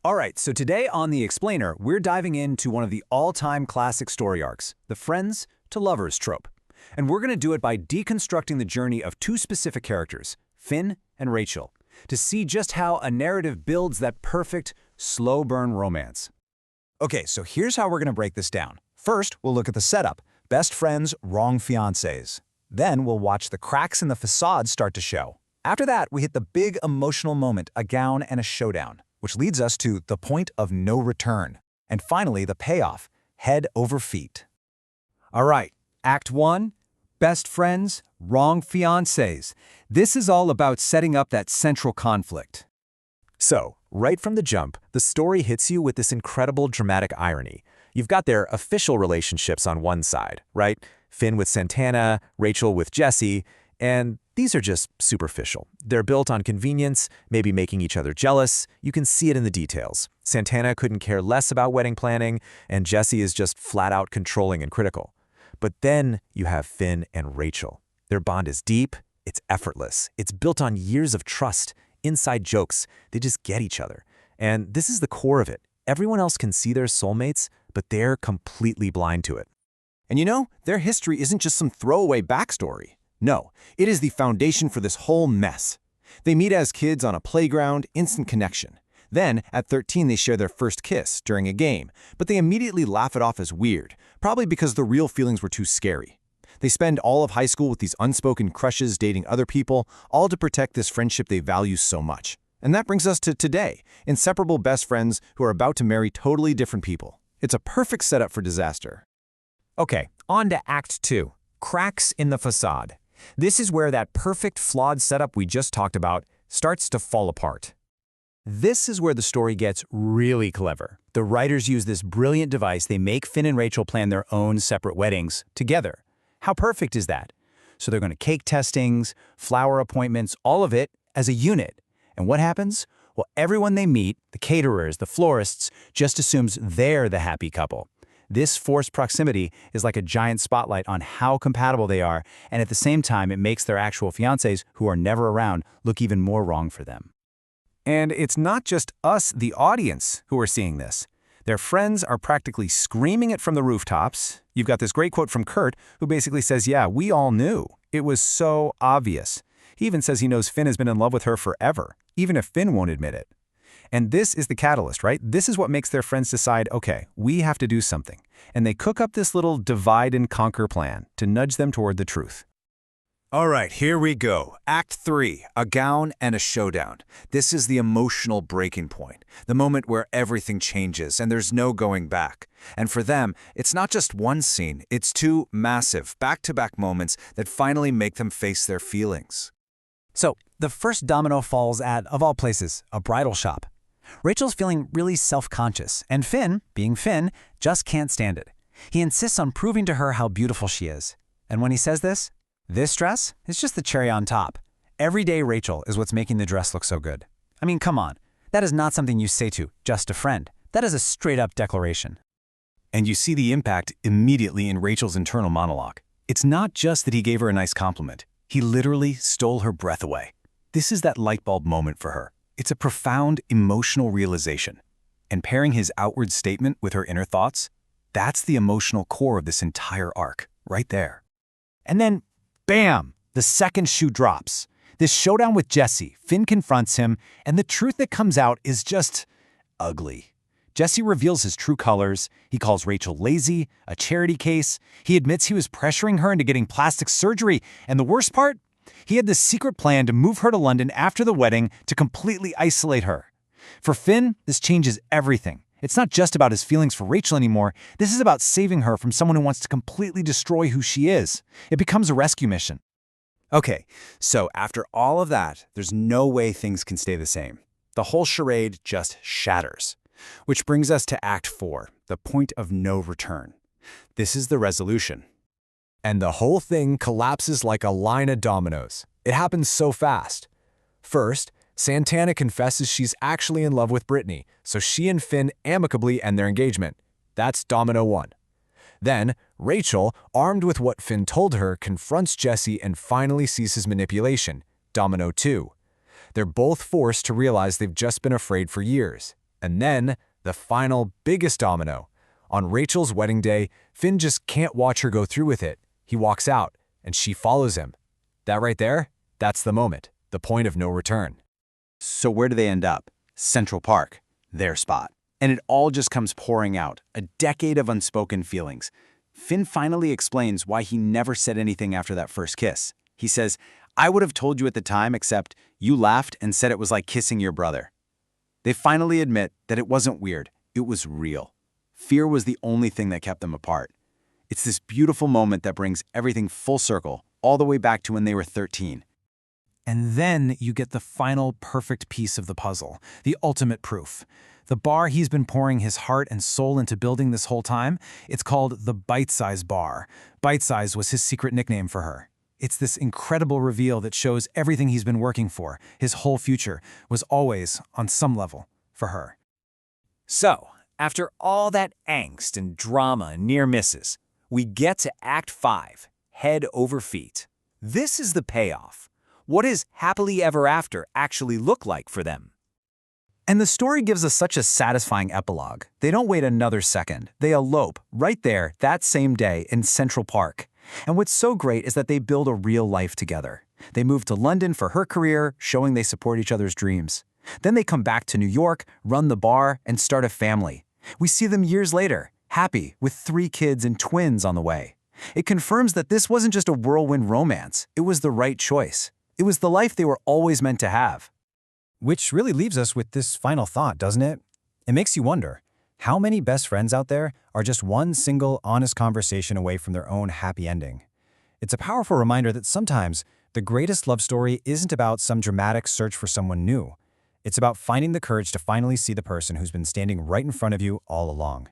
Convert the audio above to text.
All right, so today on The Explainer, we're diving into one of the all-time classic story arcs, the friends to lovers trope. And we're going to do it by deconstructing the journey of two specific characters, Finn and Rachel, to see just how a narrative builds that perfect, slow-burn romance. Okay, so here's how we're going to break this down. First, we'll look at the setup, best friends, wrong fiancés. Then we'll watch the cracks in the facade start to show. After that, we hit the big emotional moment, a gown and a showdown, which leads us to the point of no return. And finally, the payoff, head over feet. All right, Act 1, best friends, wrong fiancés. This is all about setting up that central conflict. So, right from the jump, the story hits you with this incredible dramatic irony. You've got their official relationships on one side, right? Finn with Santana, Rachel with Jesse, and these are just superficial. They're built on convenience, maybe making each other jealous. You can see it in the details. Santana couldn't care less about wedding planning, and Jesse is just flat out controlling and critical. But then you have Finn and Rachel. Their bond is deep, it's effortless, it's built on years of trust, inside jokes. They just get each other. And this is the core of it. Everyone else can see their soulmates, but they're completely blind to it. And you know, their history isn't just some throwaway backstory. No, it is the foundation for this whole mess. They meet as kids on a playground, instant connection. Then, at 13, they share their first kiss during a game, but they immediately laugh it off as weird, probably because the real feelings were too scary. They spend all of high school with these unspoken crushes dating other people, all to protect this friendship they value so much. And that brings us to today, inseparable best friends who are about to marry totally different people. It's a perfect setup for disaster. Okay, on to Act 2, cracks in the facade. This is where that perfect flawed setup we just talked about starts to fall apart. This is where the story gets really clever. The writers use this brilliant device. They make Finn and Rachel plan their own separate weddings together. How perfect is that? So they're going to cake testings, flower appointments, all of it as a unit. And what happens? Well, everyone they meet, the caterers, the florists, just assumes they're the happy couple. This forced proximity is like a giant spotlight on how compatible they are, and at the same time, it makes their actual fiancés, who are never around, look even more wrong for them. And it's not just us, the audience, who are seeing this. Their friends are practically screaming it from the rooftops. You've got this great quote from Kurt, who basically says, yeah, we all knew. It was so obvious. He even says he knows Finn has been in love with her forever, even if Finn won't admit it. And this is the catalyst, right? This is what makes their friends decide, okay, we have to do something. And they cook up this little divide and conquer plan to nudge them toward the truth. All right, here we go. Act 3, a gown and a showdown. This is the emotional breaking point, the moment where everything changes and there's no going back. And for them, it's not just one scene, it's two massive, back-to-back moments that finally make them face their feelings. So, the first domino falls at, of all places, a bridal shop. Rachel's feeling really self-conscious, and Finn, being Finn, just can't stand it. He insists on proving to her how beautiful she is. And when he says this dress is just the cherry on top. Everyday Rachel is what's making the dress look so good. I mean, come on. That is not something you say to just a friend. That is a straight-up declaration. And you see the impact immediately in Rachel's internal monologue. It's not just that he gave her a nice compliment. He literally stole her breath away. This is that light bulb moment for her. It's a profound emotional realization. And pairing his outward statement with her inner thoughts, that's the emotional core of this entire arc, right there. And then, bam, the second shoe drops. This showdown with Jesse, Finn confronts him, and the truth that comes out is just ugly. Jesse reveals his true colors. He calls Rachel lazy, a charity case. He admits he was pressuring her into getting plastic surgery. And the worst part? He had this secret plan to move her to London after the wedding to completely isolate her. For Finn, this changes everything. It's not just about his feelings for Rachel anymore. This is about saving her from someone who wants to completely destroy who she is. It becomes a rescue mission. Okay, so after all of that, there's no way things can stay the same. The whole charade just shatters. Which brings us to Act 4, the point of no return. This is the resolution. And the whole thing collapses like a line of dominoes. It happens so fast. First, Santana confesses she's actually in love with Brittany, so she and Finn amicably end their engagement. That's domino 1. Then, Rachel, armed with what Finn told her, confronts Jesse and finally sees his manipulation. Domino 2. They're both forced to realize they've just been afraid for years. And then, the final biggest domino. On Rachel's wedding day, Finn just can't watch her go through with it. He walks out, and she follows him. That right there, that's the moment, the point of no return. So where do they end up? Central Park, their spot. And it all just comes pouring out, a decade of unspoken feelings. Finn finally explains why he never said anything after that first kiss. He says, "I would have told you at the time, except you laughed and said it was like kissing your brother." They finally admit that it wasn't weird, it was real. Fear was the only thing that kept them apart. It's this beautiful moment that brings everything full circle, all the way back to when they were 13. And then you get the final perfect piece of the puzzle, the ultimate proof. The bar he's been pouring his heart and soul into building this whole time, it's called the Bite-Size Bar. Bite-Size was his secret nickname for her. It's this incredible reveal that shows everything he's been working for, his whole future, was always, on some level, for her. So, after all that angst and drama and near misses, we get to Act 5, head over feet. This is the payoff. What does happily ever after actually look like for them? And the story gives us such a satisfying epilogue. They don't wait another second. They elope right there that same day in Central Park. And what's so great is that they build a real life together. They move to London for her career, showing they support each other's dreams. Then they come back to New York, run the bar, and start a family. We see them years later, happy, with 3 kids and twins on the way. It confirms that this wasn't just a whirlwind romance. It was the right choice. It was the life they were always meant to have. Which really leaves us with this final thought, doesn't it? It makes you wonder, how many best friends out there are just one single, honest conversation away from their own happy ending? It's a powerful reminder that sometimes the greatest love story isn't about some dramatic search for someone new. It's about finding the courage to finally see the person who's been standing right in front of you all along.